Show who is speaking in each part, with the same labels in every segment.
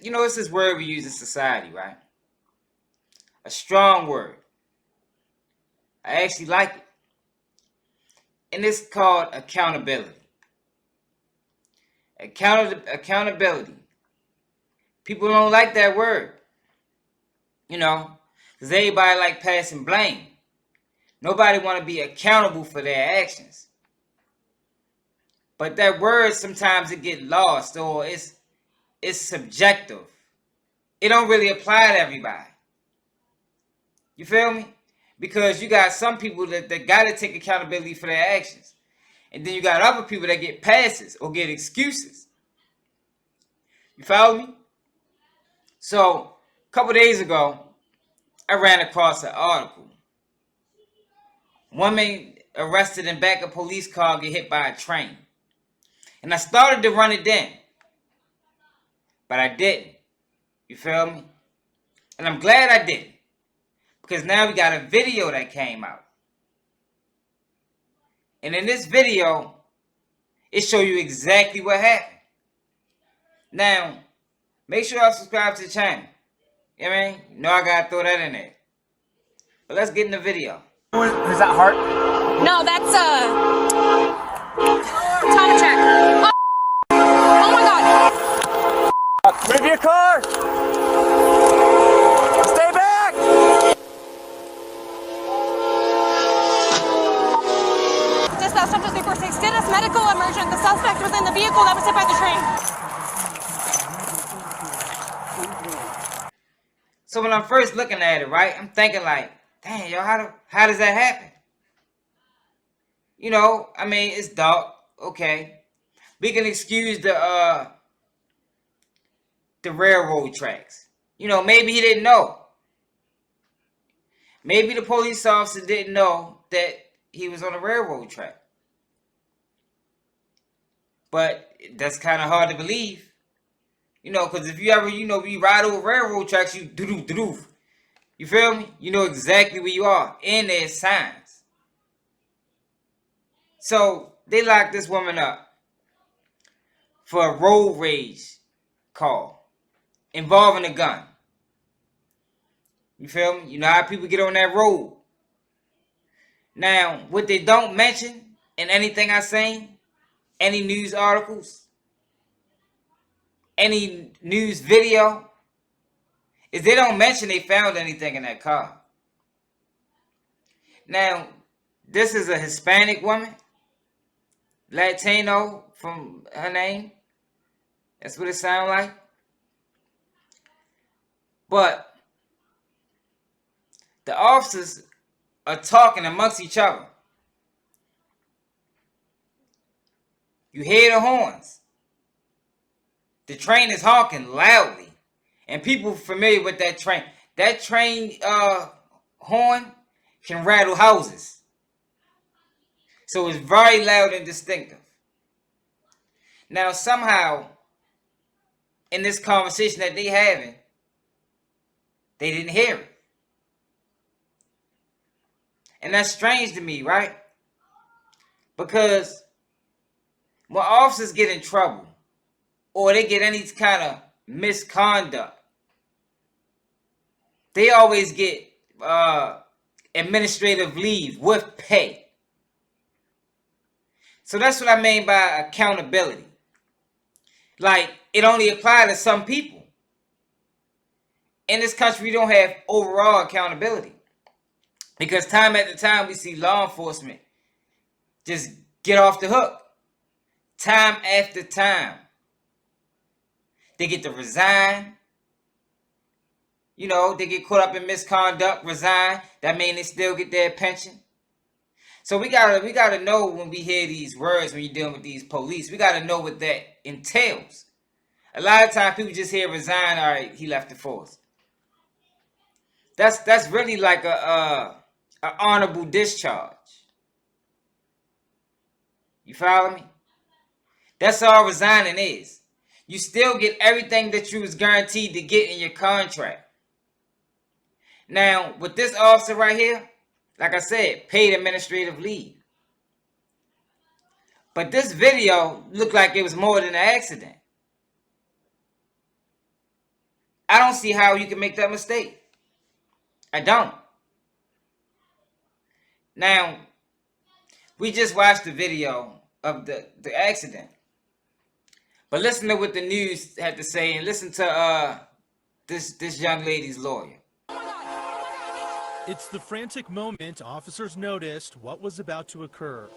Speaker 1: it's this word we use in society, right? A strong word. I actually like it. And it's called accountability. Accountability. People don't like that word. Because everybody like passing blame. Nobody want to be accountable for their actions. But that word, sometimes it get lost, or it's subjective. It don't really apply to everybody. You feel me? Because you got some people that got to take accountability for their actions. And then you got other people that get passes or get excuses. You follow me? So, a couple days ago, I ran across an article. Woman arrested in back of police car get hit by a train. And I started to run it down. But I didn't. You feel me? And I'm glad I didn't. Because now we got a video that came out. And in this video, it show you exactly what happened. Now, make sure y'all subscribe to the channel. You know what I mean? You know I gotta throw that in there. But let's get in the video.
Speaker 2: Is that heart?
Speaker 3: No, that's time check. Oh my god.
Speaker 2: Move your car! Stay back!
Speaker 3: Dispatch subject 346. Status medical emergent. The suspect was in the vehicle that was hit by the train.
Speaker 1: So when I'm first looking at it, right, I'm thinking like, dang, yo, how does that happen? I mean, it's dark, okay. We can excuse the railroad tracks. Maybe he didn't know. Maybe the police officer didn't know that he was on a railroad track. But that's kind of hard to believe. Because if you ever, we ride over railroad tracks, you do. You feel me? You know exactly where you are. And there's signs. So they locked this woman up for a road rage call involving a gun. You feel me? You know how people get on that road. Now, what they don't mention in anything I say, any news articles, any news video, is they don't mention they found anything in that car. Now, this is a Hispanic woman, Latino from her name. That's what it sounds like. But the officers are talking amongst each other. You hear the horns. The train is honking loudly. And people familiar with that train. That train horn can rattle houses. So it's very loud and distinctive. Now somehow, in this conversation that they having, they didn't hear it. And that's strange to me, right? Because when officers get in trouble, or they get any kind of misconduct, they always get administrative leave with pay. So that's what I mean by accountability. Like, it only applies to some people. In this country, we don't have overall accountability. Because time after time, we see law enforcement just get off the hook. Time after time. They get to resign. They get caught up in misconduct, resign. That means they still get their pension. So we gotta know when we hear these words, when you're dealing with these police, we gotta know what that entails. A lot of times people just hear resign, all right, he left the force. That's really like a honorable discharge. You follow me? That's all resigning is. You still get everything that you was guaranteed to get in your contract. Now, with this officer right here, like I said, paid administrative leave. But this video looked like it was more than an accident. I don't see how you can make that mistake. I don't. Now, we just watched the video of the accident. But listen to what the news had to say, and listen to this young lady's lawyer.
Speaker 4: It's the frantic moment officers noticed what was about to occur.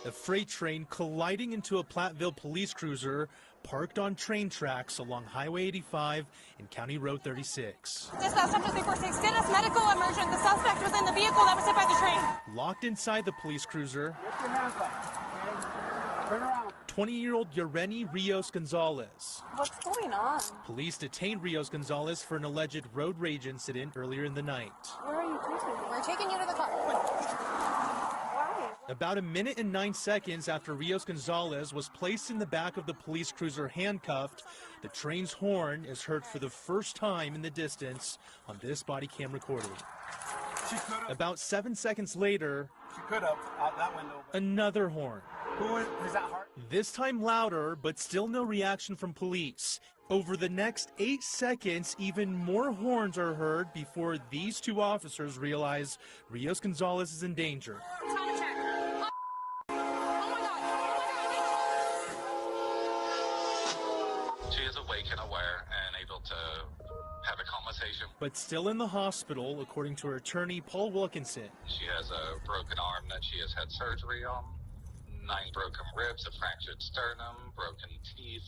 Speaker 4: A freight train colliding into a Platteville police cruiser parked on train tracks along Highway 85 and County Road 36.
Speaker 3: Dispatch 10346, status medical emergent. The suspect was in the vehicle that was hit by the train.
Speaker 4: Locked inside the police cruiser,
Speaker 2: Lift your hands up. Turn around.
Speaker 4: 20-year-old Yoreni Rios Gonzalez.
Speaker 3: What's going on?
Speaker 4: Police detained Rios Gonzalez for an alleged road rage incident earlier in the night.
Speaker 3: Where are you taking me? We're taking you to the car. Why?
Speaker 4: About a minute and 9 seconds after Rios Gonzalez was placed in the back of the police cruiser handcuffed, the train's horn is heard for the first time in the distance on this body cam recording.
Speaker 2: She could have.
Speaker 4: About 7 seconds later,
Speaker 2: She could have out that window.
Speaker 4: another horn.
Speaker 2: Who is that heart?
Speaker 4: This time louder, but still no reaction from police. Over the next 8 seconds, even more horns are heard before these two officers realize Rios Gonzalez is in danger.
Speaker 3: Time check. Oh my God.
Speaker 5: She is awake and aware and able to have a conversation.
Speaker 4: But still in the hospital, according to her attorney, Paul Wilkinson.
Speaker 5: She has a broken arm that she has had surgery on, 9 broken ribs, a fractured sternum, broken teeth,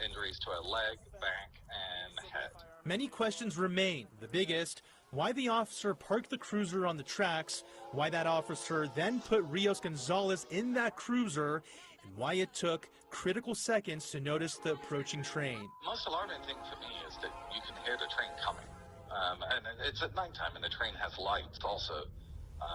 Speaker 5: injuries to her leg, back, and head.
Speaker 4: Many questions remain. The biggest, why the officer parked the cruiser on the tracks, why that officer then put Rios Gonzalez in that cruiser, and why it took critical seconds to notice the approaching train.
Speaker 5: Most alarming thing for me is that you can hear the train coming. And it's at nighttime and the train has lights also.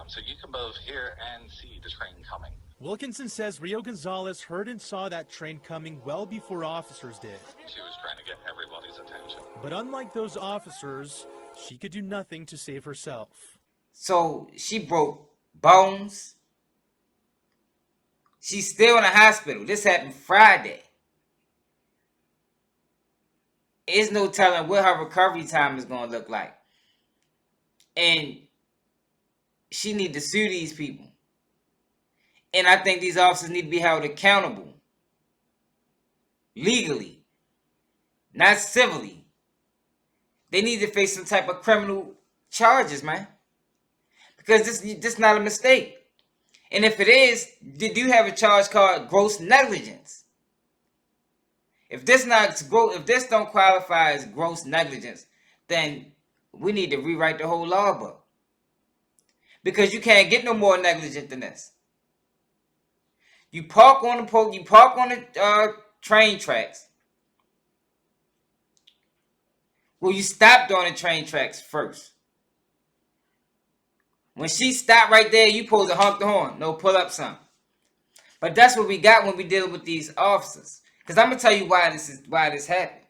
Speaker 5: So you can both hear and see the train coming.
Speaker 4: Wilkinson says Rio Gonzalez heard and saw that train coming well before officers did.
Speaker 5: She was trying to get everybody's attention.
Speaker 4: But unlike those officers, she could do nothing to save herself.
Speaker 1: So she broke bones. She's still in the hospital. This happened Friday. There's no telling what her recovery time is going to look like. And she need to sue these people. And I think these officers need to be held accountable. Legally. Not civilly. They need to face some type of criminal charges, man. Because this not a mistake. And if it is, did you have a charge called gross negligence? If this don't qualify as gross negligence, then we need to rewrite the whole law book. Because you can't get no more negligent than this. You park on the train tracks. Well, you stopped on the train tracks first. When she stopped right there, you supposed to honk the horn. No, pull up something. But that's what we got when we deal with these officers. Because I'm gonna tell you why this happened.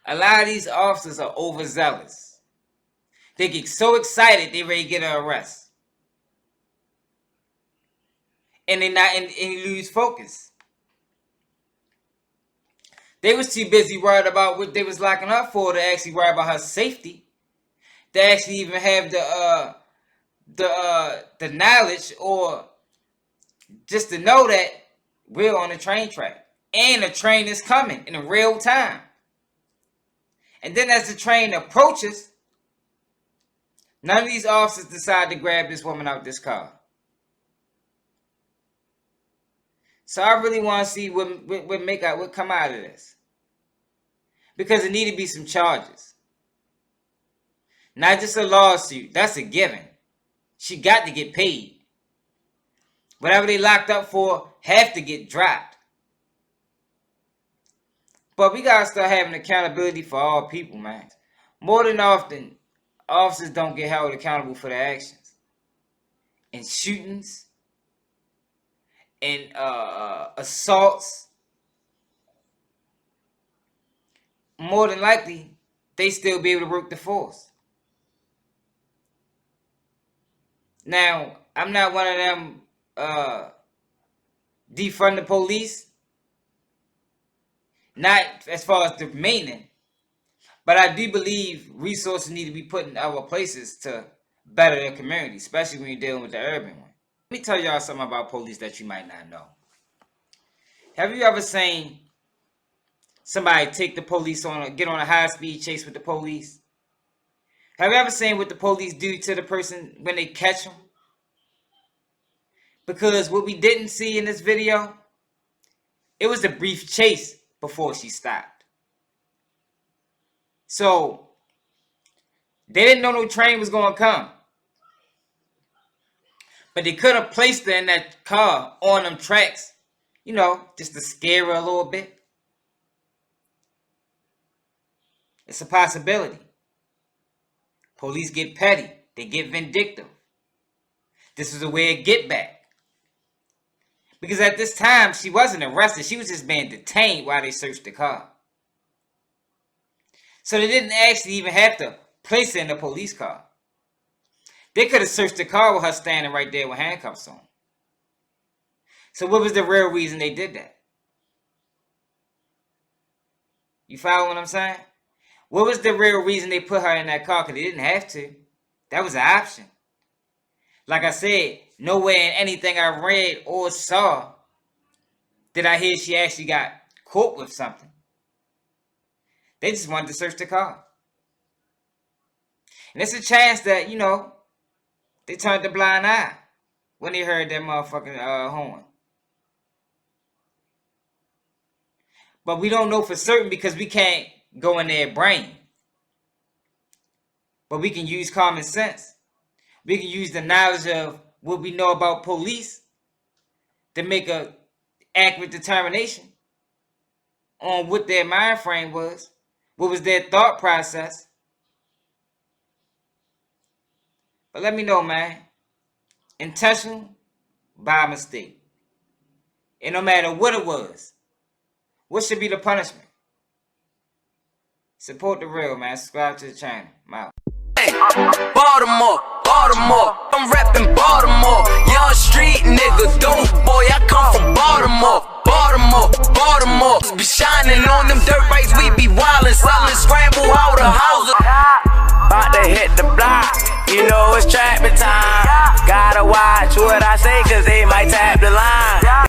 Speaker 1: A lot of these officers are overzealous. They get so excited they ready to get an arrest. And you lose focus. They was too busy worried about what they was locking up for to actually worry about her safety. They actually even have the knowledge or just to know that we're on the train track and the train is coming in real time. And then as the train approaches, none of these officers decide to grab this woman out this car. So I really want to see what come out of this. Because there need to be some charges. Not just a lawsuit. That's a given. She got to get paid. Whatever they locked up for have to get dropped. But we got to start having accountability for all people, man. More than often, officers don't get held accountable for their actions. And shootings. And assaults. More than likely, they still be able to work the force. Now, I'm not one of them defund the police. Not as far as the meaning, but I do believe resources need to be put in other places to better the community, especially when you're dealing with the urban one. Let me tell y'all something about police that you might not know. Have you ever seen somebody take the police get on a high-speed chase with the police? Have you ever seen what the police do to the person when they catch them? Because what we didn't see in this video, it was a brief chase before she stopped. So, they didn't know no train was going to come. But they could have placed her in that car on them tracks, you know, just to scare her a little bit. It's a possibility. Police get petty. They get vindictive. This is a way of get back. Because at this time, she wasn't arrested. She was just being detained while they searched the car. So they didn't actually even have to place her in the police car. They could have searched the car with her standing right there with handcuffs on. So what was the real reason they did that? You follow what I'm saying? What was the real reason they put her in that car? Because they didn't have to. That was an option. Like I said, nowhere in anything I read or saw did I hear she actually got caught with something. They just wanted to search the car. And it's a chance that, you know, they turned the blind eye when they heard that motherfucking horn. But we don't know for certain because we can't go in their brain. But we can use common sense. We can use the knowledge of what we know about police to make a accurate determination on what their mind frame was, what was their thought process. But let me know, man. Intentional by mistake. And no matter what it was, what should be the punishment? Support the real, man. Subscribe to the channel. I'm out.
Speaker 6: Baltimore, Baltimore, I'm reppin' Baltimore. Young street nigga, dope boy, I come from Baltimore. Baltimore, Baltimore, be shining on them dirt bikes, we be wildin', sellin', scramble all the houses. About to hit the block, you know it's trapping time. Gotta watch what I say, cause they might tap the line.